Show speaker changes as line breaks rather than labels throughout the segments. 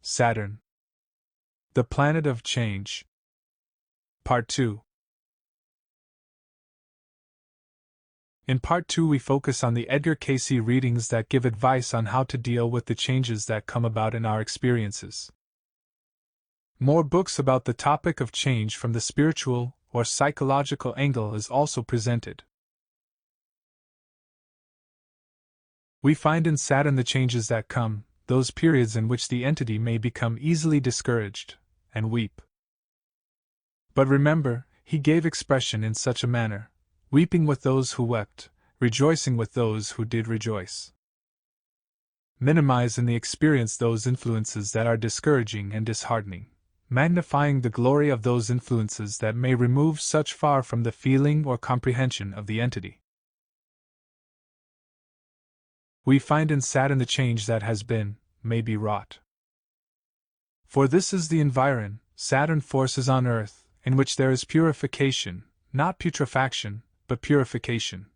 Saturn, the planet of change. Part 2. In Part 2, we focus on the Edgar Cayce readings that give advice on how to deal with the changes that come about in our experiences. More books about the topic of change from the spiritual or psychological angle is also presented. We find in Saturn the changes that come, those periods in which the entity may become easily discouraged and weep. But remember, he gave expression in such a manner, weeping with those who wept, rejoicing with those who did rejoice. Minimize in the experience those influences that are discouraging and disheartening, magnifying the glory of those influences that may remove such far from the feeling or comprehension of the entity. We find in Saturn the change that has been, may be wrought. For this is the environ, Saturn forces on Earth, in which there is purification, not putrefaction, but purification.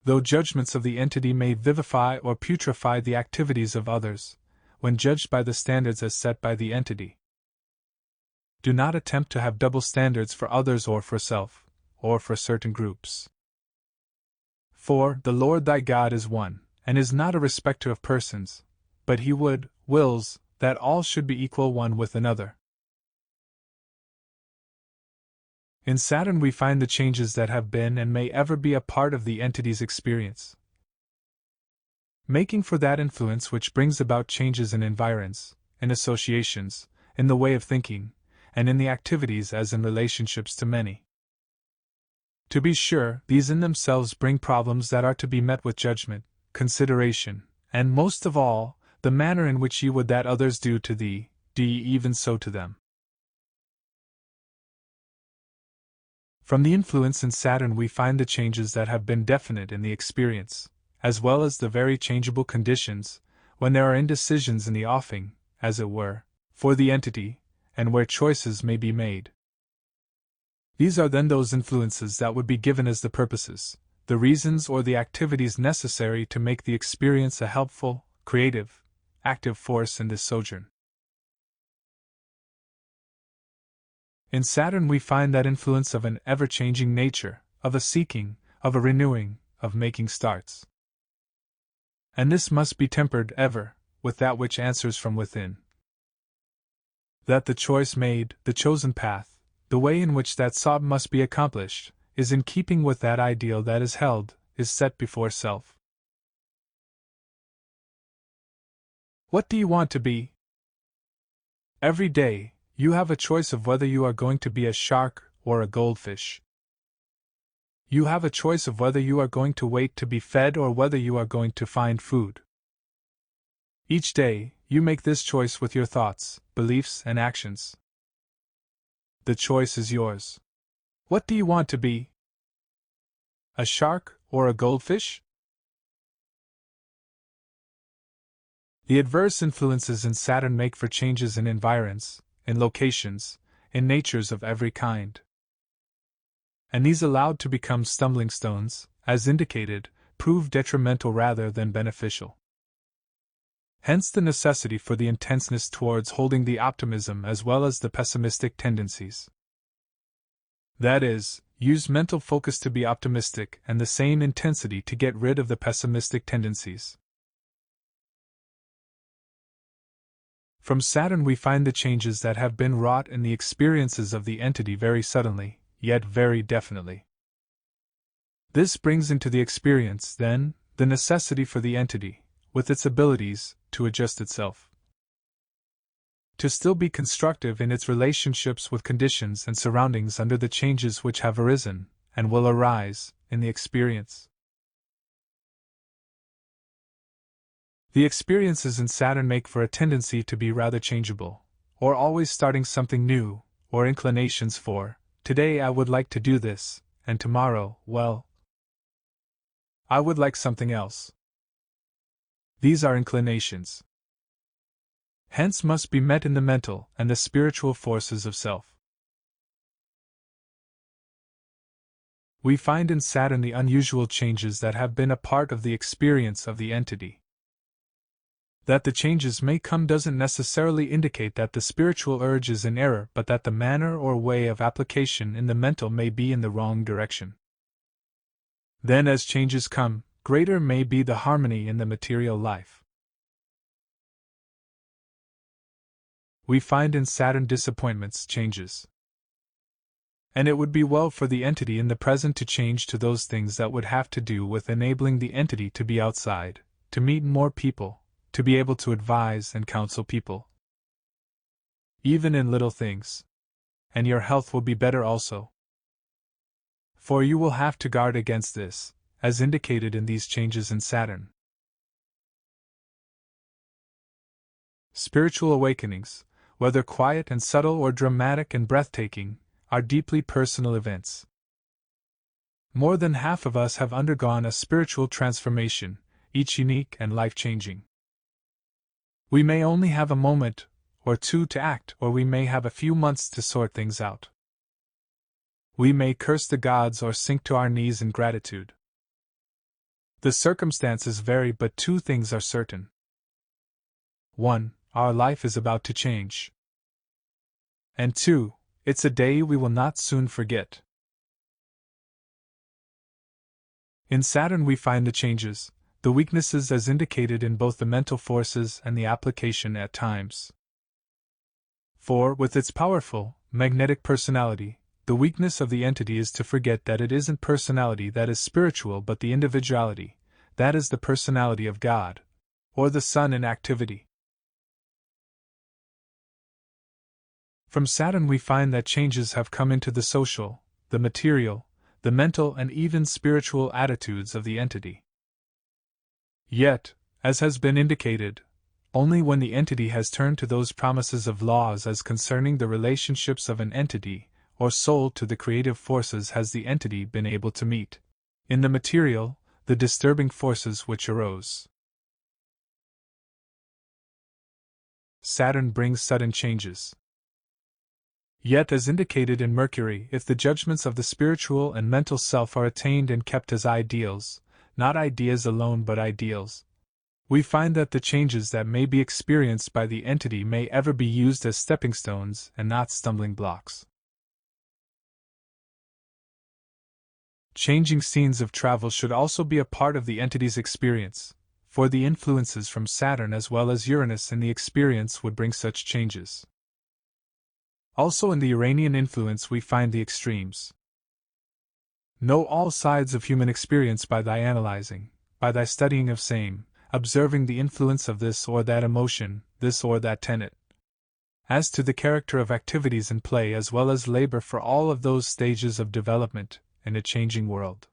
Though judgments of the entity may vivify or putrefy the activities of others, when judged by the standards as set by the entity. Do not attempt to have double standards for others or for self, or for certain groups. For the Lord thy God is one, and is not a respecter of persons, but he wills, that all should be equal one with another. In Saturn we find the changes that have been and may ever be a part of the entity's experience. Making for that influence which brings about changes in environs, in associations, in the way of thinking, and in the activities as in relationships to many. To be sure, these in themselves bring problems that are to be met with judgment, consideration, and most of all, the manner in which ye would that others do to thee, do ye even so to them. From the influence in Saturn we find the changes that have been definite in the experience, as well as the very changeable conditions, when there are indecisions in the offing, as it were, for the entity, and where choices may be made. These are then those influences that would be given as the purposes, the reasons or the activities necessary to make the experience a helpful, creative, active force in this sojourn. In Saturn we find that influence of an ever-changing nature, of a seeking, of a renewing, of making starts. And this must be tempered ever, with that which answers from within. That the choice made, the chosen path, the way in which that sought must be accomplished, is in keeping with that ideal that is held, is set before self. What do you want to be? Every day, you have a choice of whether you are going to be a shark or a goldfish. You have a choice of whether you are going to wait to be fed or whether you are going to find food. Each day, you make this choice with your thoughts, beliefs, and actions. The choice is yours. What do you want to be? A shark or a goldfish? The adverse influences in Saturn make for changes in environs, in locations, in natures of every kind. And these allowed to become stumbling stones, as indicated, prove detrimental rather than beneficial. Hence the necessity for the intenseness towards holding the optimism as well as the pessimistic tendencies. That is, use mental focus to be optimistic and the same intensity to get rid of the pessimistic tendencies. From Saturn we find the changes that have been wrought in the experiences of the entity very suddenly, yet very definitely. This brings into the experience, then, the necessity for the entity, with its abilities, to adjust itself. To still be constructive in its relationships with conditions and surroundings under the changes which have arisen, and will arise, in the experience. The experiences in Saturn make for a tendency to be rather changeable, or always starting something new, or inclinations for, today I would like to do this, and tomorrow, well, I would like something else. These are inclinations. Hence must be met in the mental and the spiritual forces of self. We find in Saturn the unusual changes that have been a part of the experience of the entity. That the changes may come doesn't necessarily indicate that the spiritual urge is in error, but that the manner or way of application in the mental may be in the wrong direction. Then, as changes come, greater may be the harmony in the material life. We find in Saturn disappointments, changes. And it would be well for the entity in the present to change to those things that would have to do with enabling the entity to be outside, to meet more people, to be able to advise and counsel people. Even in little things. And your health will be better also. For you will have to guard against this, as indicated in these changes in Saturn. Spiritual awakenings, whether quiet and subtle or dramatic and breathtaking, are deeply personal events. More than half of us have undergone a spiritual transformation, each unique and life-changing. We may only have a moment or two to act, or we may have a few months to sort things out. We may curse the gods or sink to our knees in gratitude. The circumstances vary, but two things are certain. 1. Our life is about to change. And 2. It's a day we will not soon forget. In Saturn we find the changes, the weaknesses as indicated in both the mental forces and the application at times. For, with its powerful, magnetic personality, the weakness of the entity is to forget that it isn't personality that is spiritual but the individuality, that is the personality of God, or the Sun in activity. From Saturn we find that changes have come into the social, the material, the mental and even spiritual attitudes of the entity. Yet, as has been indicated, only when the entity has turned to those promises of laws as concerning the relationships of an entity, or soul to the creative forces has the entity been able to meet, in the material, the disturbing forces which arose. Saturn brings sudden changes. Yet, as indicated in Mercury, if the judgments of the spiritual and mental self are attained and kept as ideals, not ideas alone but ideals, we find that the changes that may be experienced by the entity may ever be used as stepping stones and not stumbling blocks. Changing scenes of travel should also be a part of the entity's experience, for the influences from Saturn as well as Uranus in the experience would bring such changes. Also in the Uranian influence we find the extremes. Know all sides of human experience by thy analyzing, by thy studying of same, observing the influence of this or that emotion, this or that tenet. As to the character of activities in play as well as labor for all of those stages of development in a changing world.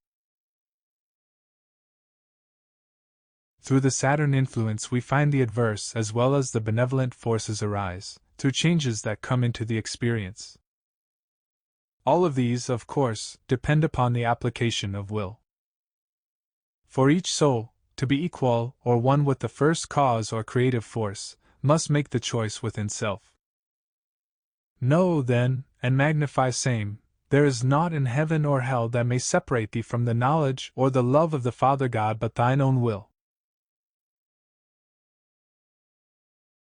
Through the Saturn influence we find the adverse as well as the benevolent forces arise, through changes that come into the experience. All of these, of course, depend upon the application of will. For each soul, to be equal or one with the first cause or creative force, must make the choice within self. Know, then, and magnify same, there is naught in heaven or hell that may separate thee from the knowledge or the love of the Father God but thine own will.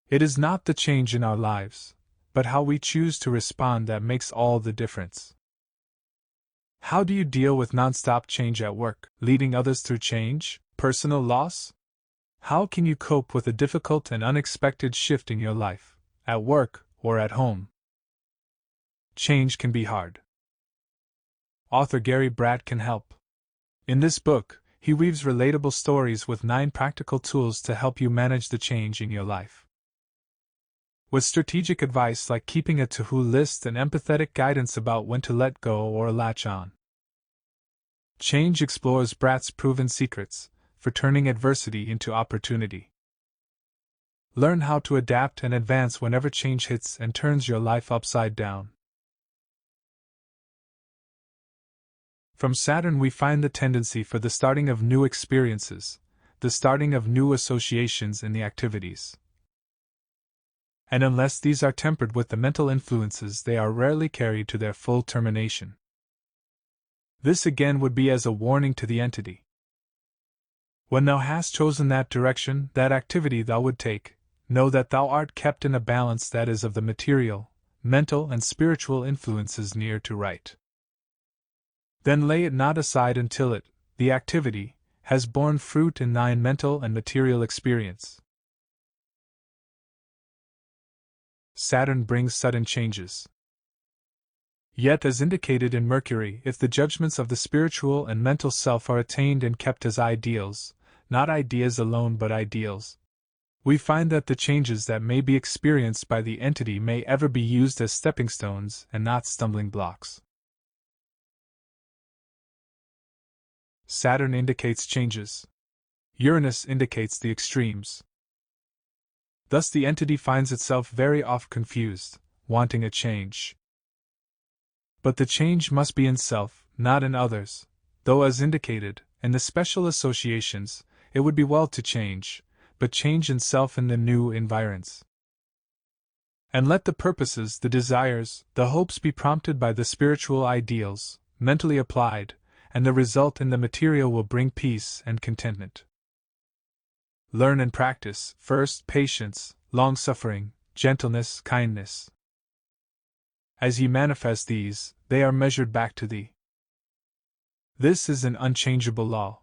It is not the change in our lives, but how we choose to respond that makes all the difference. How do you deal with non-stop change at work, leading others through change, personal loss? How can you cope with a difficult and unexpected shift in your life, at work or at home? Change can be hard. Author Gary Bratt can help. In this book, he weaves relatable stories with 9 practical tools to help you manage the change in your life. With strategic advice like keeping a to-who list and empathetic guidance about when to let go or latch on. Change explores Bratt's proven secrets for turning adversity into opportunity. Learn how to adapt and advance whenever change hits and turns your life upside down. From Saturn we find the tendency for the starting of new experiences, the starting of new associations in the activities. And unless these are tempered with the mental influences, they are rarely carried to their full termination. This again would be as a warning to the entity. When thou hast chosen that direction, that activity thou would take, know that thou art kept in a balance that is of the material, mental, and spiritual influences near to right. Then lay it not aside until it, the activity, has borne fruit in thine mental and material experience. Saturn brings sudden changes. Yet, as indicated in Mercury, if the judgments of the spiritual and mental self are attained and kept as ideals, not ideas alone but ideals, we find that the changes that may be experienced by the entity may ever be used as stepping stones and not stumbling blocks. Saturn indicates changes. Uranus indicates the extremes. Thus the entity finds itself very oft confused, wanting a change. But the change must be in self, not in others, though as indicated, in the special associations, it would be well to change, but change in self in the new environs. And let the purposes, the desires, the hopes be prompted by the spiritual ideals, mentally applied, and the result in the material will bring peace and contentment. Learn and practice, first, patience, long-suffering, gentleness, kindness. As ye manifest these, they are measured back to thee. This is an unchangeable law.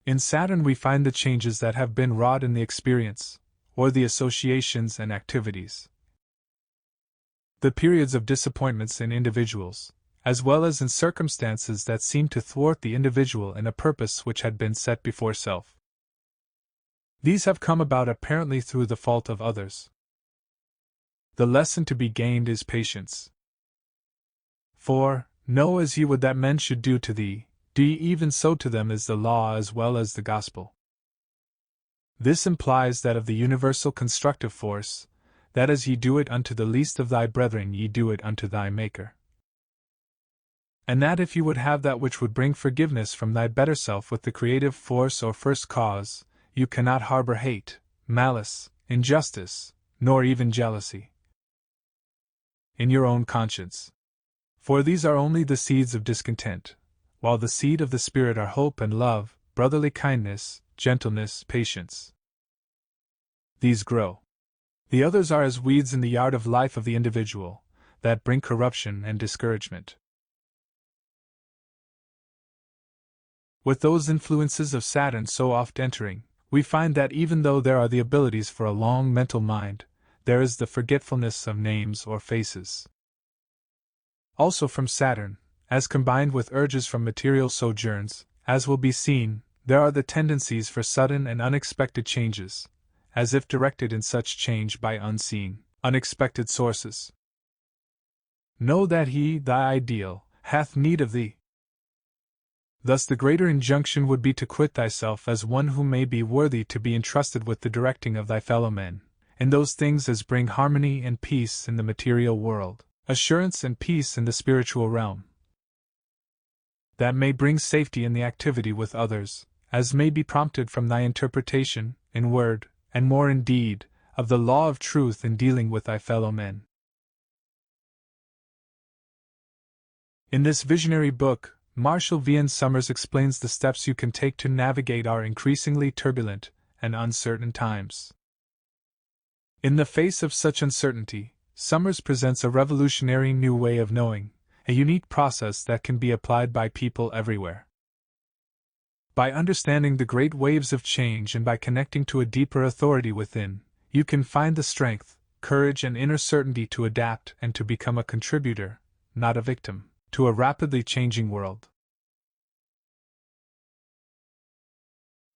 In Saturn we find the changes that have been wrought in the experience, or the associations and activities. The periods of disappointments in individuals, as well as in circumstances that seem to thwart the individual in a purpose which had been set before self. These have come about apparently through the fault of others. The lesson to be gained is patience. For, know as ye would that men should do to thee, do ye even so to them, is the law as well as the gospel. This implies that of the universal constructive force, that as ye do it unto the least of thy brethren ye do it unto thy Maker. And that if you would have that which would bring forgiveness from thy better self with the creative force or first cause, you cannot harbor hate, malice, injustice, nor even jealousy in your own conscience. For these are only the seeds of discontent, while the seed of the Spirit are hope and love, brotherly kindness, gentleness, patience. These grow. The others are as weeds in the yard of life of the individual, that bring corruption and discouragement. With those influences of Saturn so oft entering, we find that even though there are the abilities for a long mental mind, there is the forgetfulness of names or faces. Also from Saturn, as combined with urges from material sojourns, as will be seen, there are the tendencies for sudden and unexpected changes, as if directed in such change by unseen, unexpected sources. Know that he, thy ideal, hath need of thee. Thus the greater injunction would be to quit thyself as one who may be worthy to be entrusted with the directing of thy fellow men, in those things as bring harmony and peace in the material world, assurance and peace in the spiritual realm. That may bring safety in the activity with others, as may be prompted from thy interpretation, in word, and more in deed, of the law of truth in dealing with thy fellow men. In this visionary book, Marshall V. Summers explains the steps you can take to navigate our increasingly turbulent and uncertain times. In the face of such uncertainty, Summers presents a revolutionary new way of knowing, a unique process that can be applied by people everywhere. By understanding the great waves of change and by connecting to a deeper authority within, you can find the strength, courage, and inner certainty to adapt and to become a contributor, not a victim, to a rapidly changing world.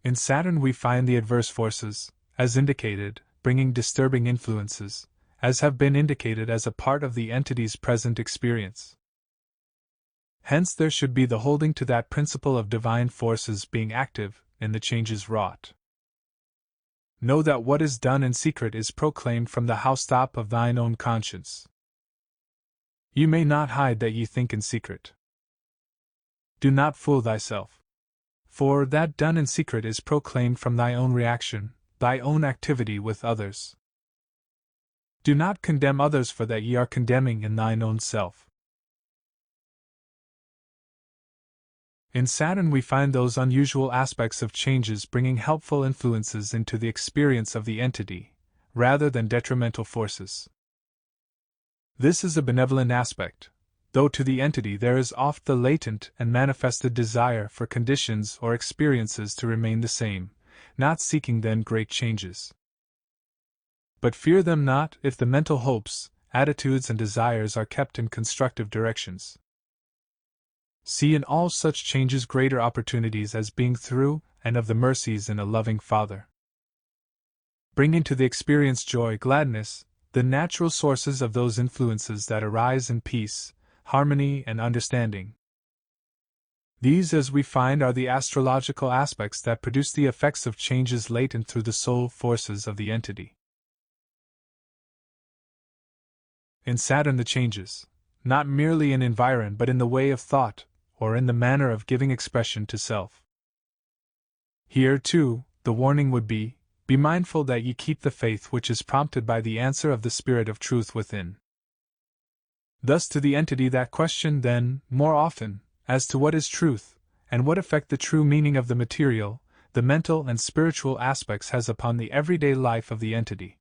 In Saturn we find the adverse forces, as indicated, bringing disturbing influences, as have been indicated as a part of the entity's present experience. Hence there should be the holding to that principle of divine forces being active in the changes wrought. Know that what is done in secret is proclaimed from the housetop of thine own conscience. You may not hide that ye think in secret. Do not fool thyself. For that done in secret is proclaimed from thy own reaction, thy own activity with others. Do not condemn others for that ye are condemning in thine own self. In Saturn, we find those unusual aspects of changes bringing helpful influences into the experience of the entity, rather than detrimental forces. This is a benevolent aspect, though to the entity there is oft the latent and manifested desire for conditions or experiences to remain the same, not seeking then great changes. But fear them not if the mental hopes, attitudes, and desires are kept in constructive directions. See in all such changes greater opportunities as being through and of the mercies in a loving Father. Bring into the experience joy, gladness, the natural sources of those influences that arise in peace, harmony, and understanding. These, as we find, are the astrological aspects that produce the effects of changes latent through the soul forces of the entity. In Saturn, the changes, not merely in environ but in the way of thought, or in the manner of giving expression to self. Here, too, the warning would be mindful that ye keep the faith which is prompted by the answer of the Spirit of truth within. Thus to the entity that question, then, more often, as to what is truth, and what effect the true meaning of the material, the mental and spiritual aspects has upon the everyday life of the entity.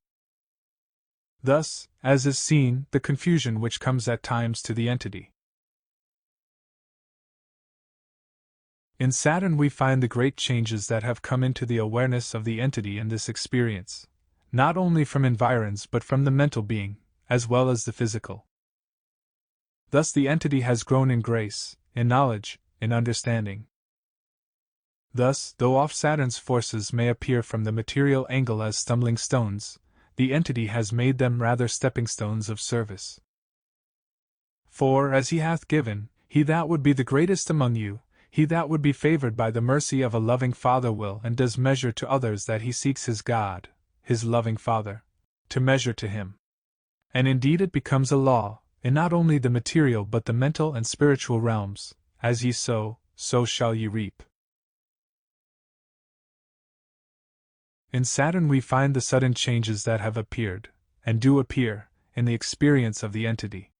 Thus, as is seen, the confusion which comes at times to the entity. In Saturn we find the great changes that have come into the awareness of the entity in this experience, not only from environs but from the mental being, as well as the physical. Thus the entity has grown in grace, in knowledge, in understanding. Thus, though oft Saturn's forces may appear from the material angle as stumbling stones, the entity has made them rather stepping stones of service. For, as he hath given, he that would be the greatest among you, he that would be favored by the mercy of a loving Father will and does measure to others that he seeks his God, his loving Father, to measure to him. And indeed it becomes a law, in not only the material but the mental and spiritual realms, as ye sow, so shall ye reap. In Saturn we find the sudden changes that have appeared, and do appear, in the experience of the entity.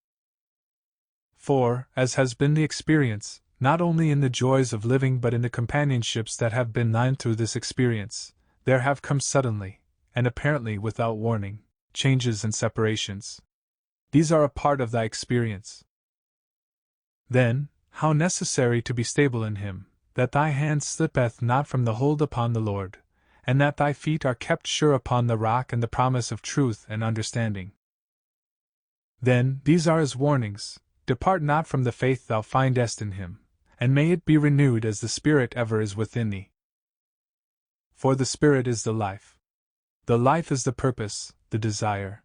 For, as has been the experience, not only in the joys of living but in the companionships that have been thine through this experience, there have come suddenly, and apparently without warning, changes and separations. These are a part of thy experience. Then, how necessary to be stable in him, that thy hand slippeth not from the hold upon the Lord, and that thy feet are kept sure upon the rock and the promise of truth and understanding. Then, these are his warnings: depart not from the faith thou findest in him, and may it be renewed as the Spirit ever is within thee. For the Spirit is the life. The life is the purpose, the desire.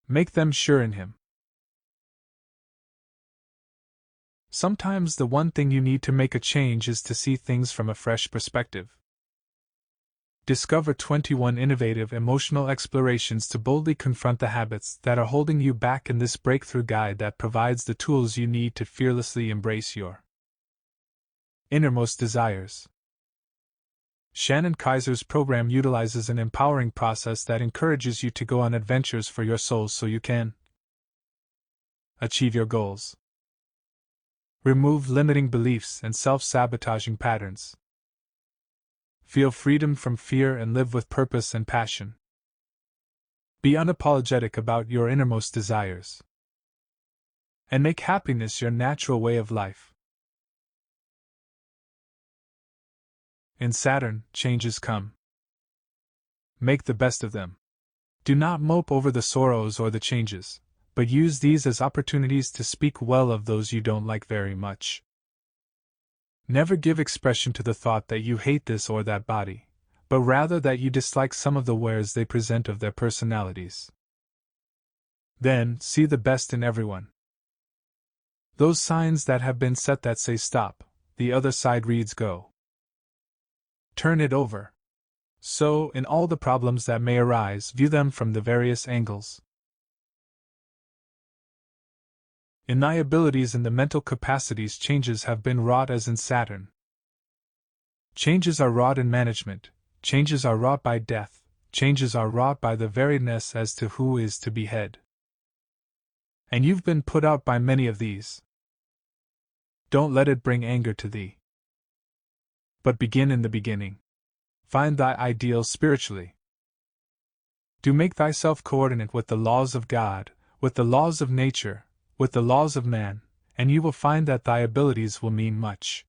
Make them sure in him. Sometimes the one thing you need to make a change is to see things from a fresh perspective. Discover 21 innovative emotional explorations to boldly confront the habits that are holding you back in this breakthrough guide that provides the tools you need to fearlessly embrace your innermost desires. Shannon Kaiser's program utilizes an empowering process that encourages you to go on adventures for your souls so you can achieve your goals. Remove limiting beliefs and self-sabotaging patterns. Feel freedom from fear and live with purpose and passion. Be unapologetic about your innermost desires. And make happiness your natural way of life. In Saturn, changes come. Make the best of them. Do not mope over the sorrows or the changes, but use these as opportunities to speak well of those you don't like very much. Never give expression to the thought that you hate this or that body, but rather that you dislike some of the wares they present of their personalities. Then, see the best in everyone. Those signs that have been set that say stop, the other side reads go. Turn it over. So, in all the problems that may arise, view them from the various angles. In thy abilities and the mental capacities, changes have been wrought as in Saturn. Changes are wrought in management, changes are wrought by death, changes are wrought by the variedness as to who is to be head. And you've been put out by many of these. Don't let it bring anger to thee. but begin in the beginning. Find thy ideal spiritually. Do make thyself coordinate with the laws of God, with the laws of nature, with the laws of man, and you will find that thy abilities will mean much.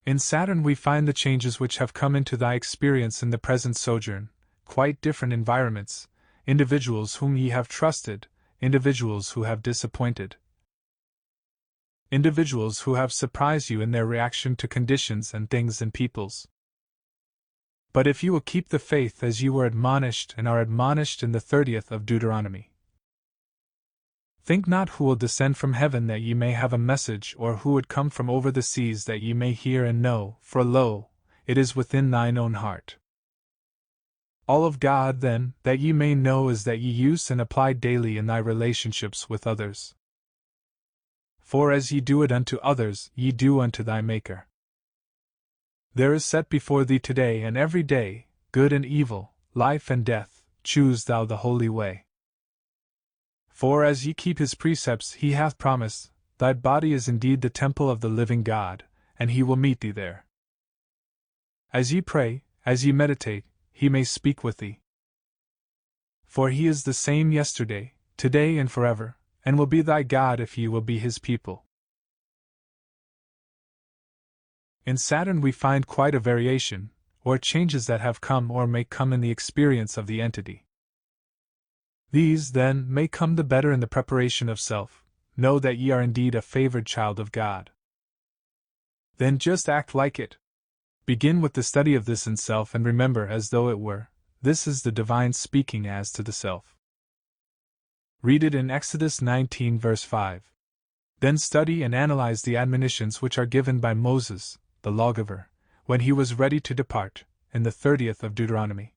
In Saturn we find the changes which have come into thy experience in the present sojourn, quite different environments, individuals whom ye have trusted, individuals who have disappointed, individuals who have surprised you in their reaction to conditions and things and peoples. But if you will keep the faith as you were admonished and are admonished in the 30th of Deuteronomy, think not who will descend from heaven that ye may have a message, or who would come from over the seas that ye may hear and know, for lo, it is within thine own heart. All of God, then, that ye may know is that ye use and apply daily in thy relationships with others. For as ye do it unto others, ye do unto thy Maker. There is set before thee today and every day, good and evil, life and death, choose thou the holy way. For as ye keep his precepts, he hath promised, thy body is indeed the temple of the living God, and he will meet thee there. As ye pray, as ye meditate, he may speak with thee. For he is the same yesterday, today, and forever, and will be thy God if ye will be his people. In Saturn we find quite a variation, or changes that have come or may come in the experience of the entity. These, then, may come the better in the preparation of self. Know that ye are indeed a favored child of God. Then just act like it. Begin with the study of this in self and remember as though it were, this is the divine speaking as to the self. Read it in Exodus 19 verse 5. Then study and analyze the admonitions which are given by Moses, the lawgiver, when he was ready to depart, in the 30th of Deuteronomy.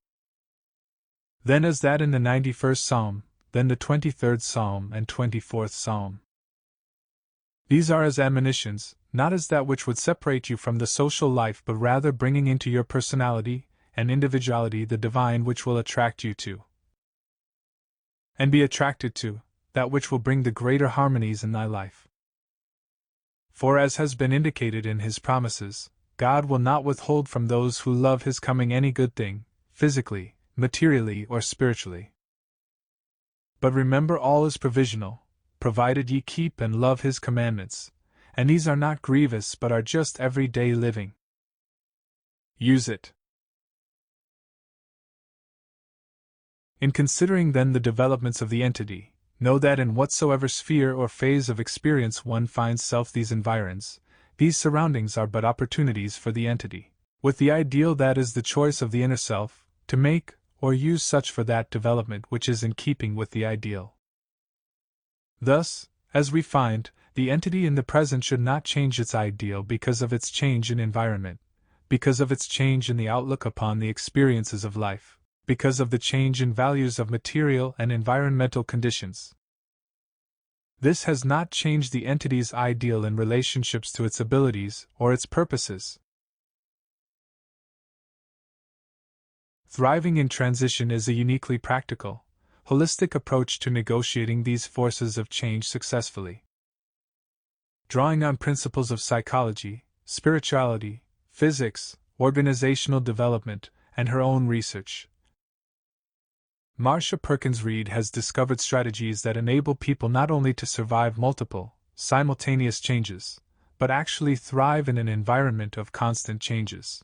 Then as that in the 91st Psalm, then the 23rd Psalm and 24th Psalm. These are as admonitions, not as that which would separate you from the social life, but rather bringing into your personality and individuality the divine which will attract you to, and be attracted to, that which will bring the greater harmonies in thy life. For as has been indicated in his promises, God will not withhold from those who love his coming any good thing, physically, materially, or spiritually. But remember, all is provisional, provided ye keep and love his commandments, and these are not grievous but are just everyday living. Use it. In considering then the developments of the entity, know that in whatsoever sphere or phase of experience one finds self, these environs, these surroundings are but opportunities for the entity, with the ideal that is the choice of the inner self, to make or use such for that development which is in keeping with the ideal. Thus, as we find, the entity in the present should not change its ideal because of its change in environment, because of its change in the outlook upon the experiences of life, because of the change in values of material and environmental conditions. This has not changed the entity's ideal in relationships to its abilities or its purposes. Thriving in transition is a uniquely practical, holistic approach to negotiating these forces of change successfully. Drawing on principles of psychology, spirituality, physics, organizational development, and her own research, Marcia Perkins Reid has discovered strategies that enable people not only to survive multiple, simultaneous changes, but actually thrive in an environment of constant changes.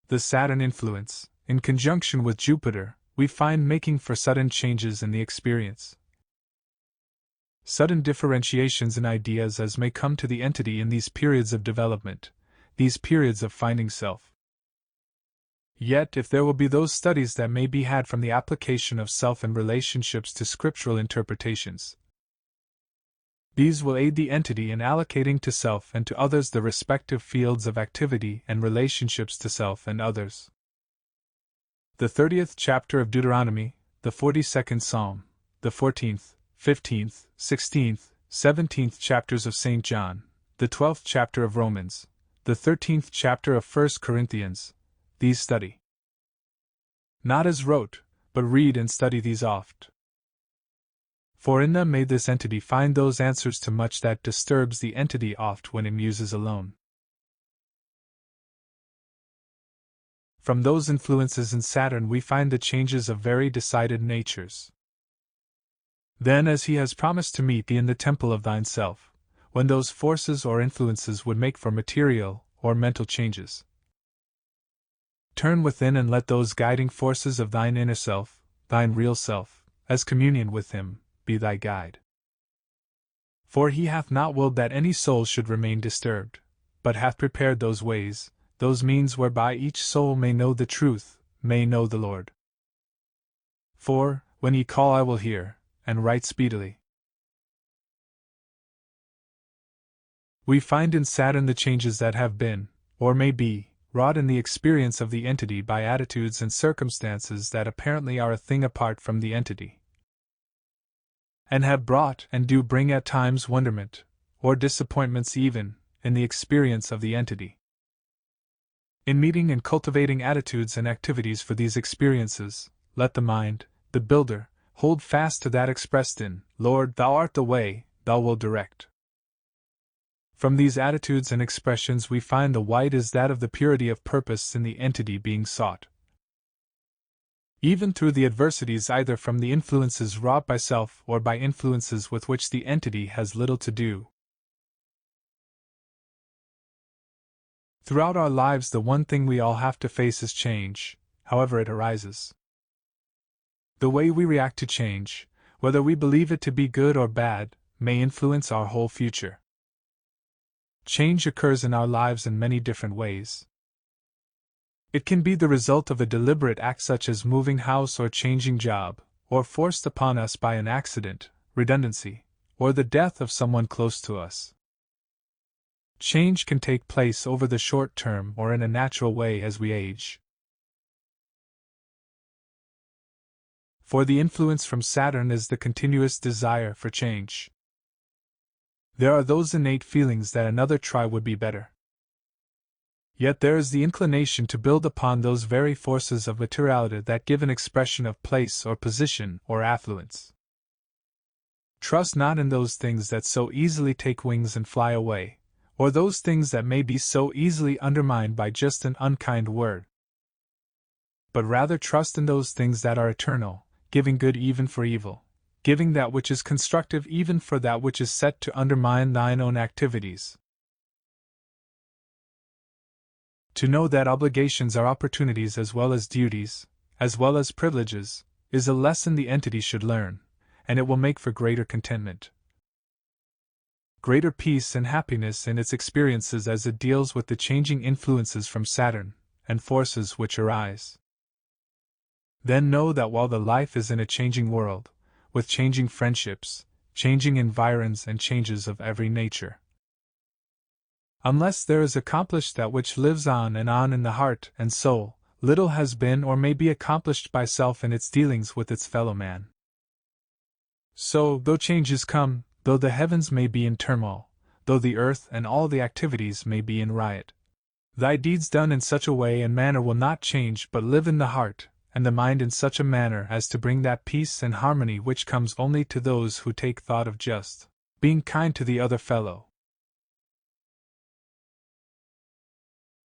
The Saturn influence, in conjunction with Jupiter, we find making for sudden changes in the experience. Sudden differentiations in ideas as may come to the entity in these periods of development, these periods of finding self. Yet, if there will be those studies that may be had from the application of self and relationships to scriptural interpretations, these will aid the entity in allocating to self and to others the respective fields of activity and relationships to self and others. The 30th chapter of Deuteronomy, the 42nd Psalm, the 14th, 15th, 16th, 17th chapters of St. John, the 12th chapter of Romans, the 13th chapter of 1 Corinthians, these study. Not as rote, but read and study these oft. For in them may this entity find those answers to much that disturbs the entity oft when it muses alone. From those influences in Saturn we find the changes of very decided natures. Then, as he has promised to meet thee in the temple of thine self, when those forces or influences would make for material or mental changes, turn within and let those guiding forces of thine inner self, thine real self, as communion with him, be thy guide. For he hath not willed that any soul should remain disturbed, but hath prepared those ways, those means whereby each soul may know the truth, may know the Lord. For, when ye call I will hear, and right speedily. We find in Saturn the changes that have been, or may be, wrought in the experience of the entity by attitudes and circumstances that apparently are a thing apart from the entity, and have brought and do bring at times wonderment, or disappointments even, in the experience of the entity. In meeting and cultivating attitudes and activities for these experiences, let the mind, the builder, hold fast to that expressed in, Lord, Thou art the way, Thou wilt direct. From these attitudes and expressions we find the white is that of the purity of purpose in the entity being sought. Even through the adversities either from the influences wrought by self or by influences with which the entity has little to do. Throughout our lives the one thing we all have to face is change, however it arises. The way we react to change, whether we believe it to be good or bad, may influence our whole future. Change occurs in our lives in many different ways. It can be the result of a deliberate act such as moving house or changing job, or forced upon us by an accident, redundancy, or the death of someone close to us. Change can take place over the short term or in a natural way as we age. For the influence from Saturn is the continuous desire for change. There are those innate feelings that another try would be better. Yet there is the inclination to build upon those very forces of materiality that give an expression of place or position or affluence. Trust not in those things that so easily take wings and fly away, or those things that may be so easily undermined by just an unkind word. But rather trust in those things that are eternal, giving good even for evil, giving that which is constructive even for that which is set to undermine thine own activities. To know that obligations are opportunities as well as duties, as well as privileges, is a lesson the entity should learn, and it will make for greater contentment, greater peace and happiness in its experiences as it deals with the changing influences from Saturn, and forces which arise. Then know that while the life is in a changing world, with changing friendships, changing environs and changes of every nature, unless there is accomplished that which lives on in the heart and soul, little has been or may be accomplished by self in its dealings with its fellow man. So, though changes come, though the heavens may be in turmoil, though the earth and all the activities may be in riot, thy deeds done in such a way and manner will not change but live in the heart and the mind in such a manner as to bring that peace and harmony which comes only to those who take thought of just being kind to the other fellow.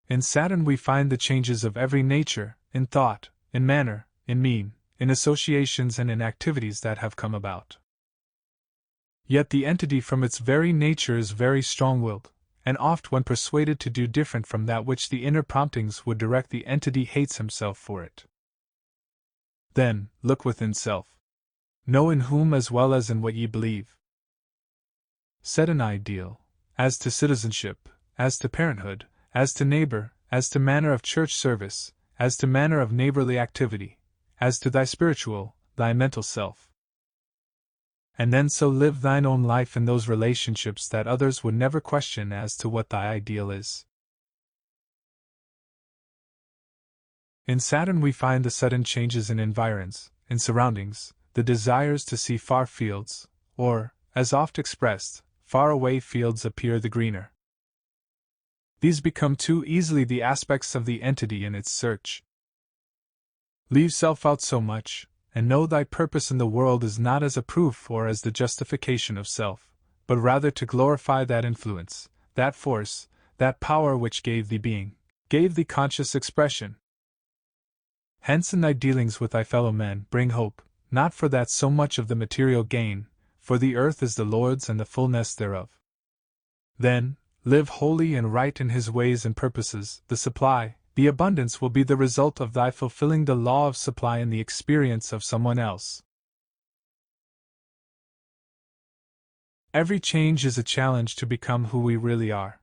In Saturn we find the changes of every nature, in thought, in manner, in mien, in associations and in activities that have come about. Yet the entity from its very nature is very strong-willed, and oft when persuaded to do different from that which the inner promptings would direct the entity hates himself for it. Then, look within self. Know in whom as well as in what ye believe. Set an ideal, as to citizenship, as to parenthood, as to neighbor, as to manner of church service, as to manner of neighborly activity, as to thy spiritual, thy mental self. And then so live thine own life in those relationships that others would never question as to what thy ideal is. In Saturn we find the sudden changes in environs, in surroundings, the desires to see far fields, or, as oft expressed, far away fields appear the greener. These become too easily the aspects of the entity in its search. Leave self out so much, and know thy purpose in the world is not as a proof or as the justification of self, but rather to glorify that influence, that force, that power which gave thee being, gave thee conscious expression. Hence in thy dealings with thy fellow men bring hope, not for that so much of the material gain, for the earth is the Lord's and the fullness thereof. Then, live holy and right in His ways and purposes. The supply, the abundance will be the result of thy fulfilling the law of supply in the experience of someone else. Every change is a challenge to become who we really are.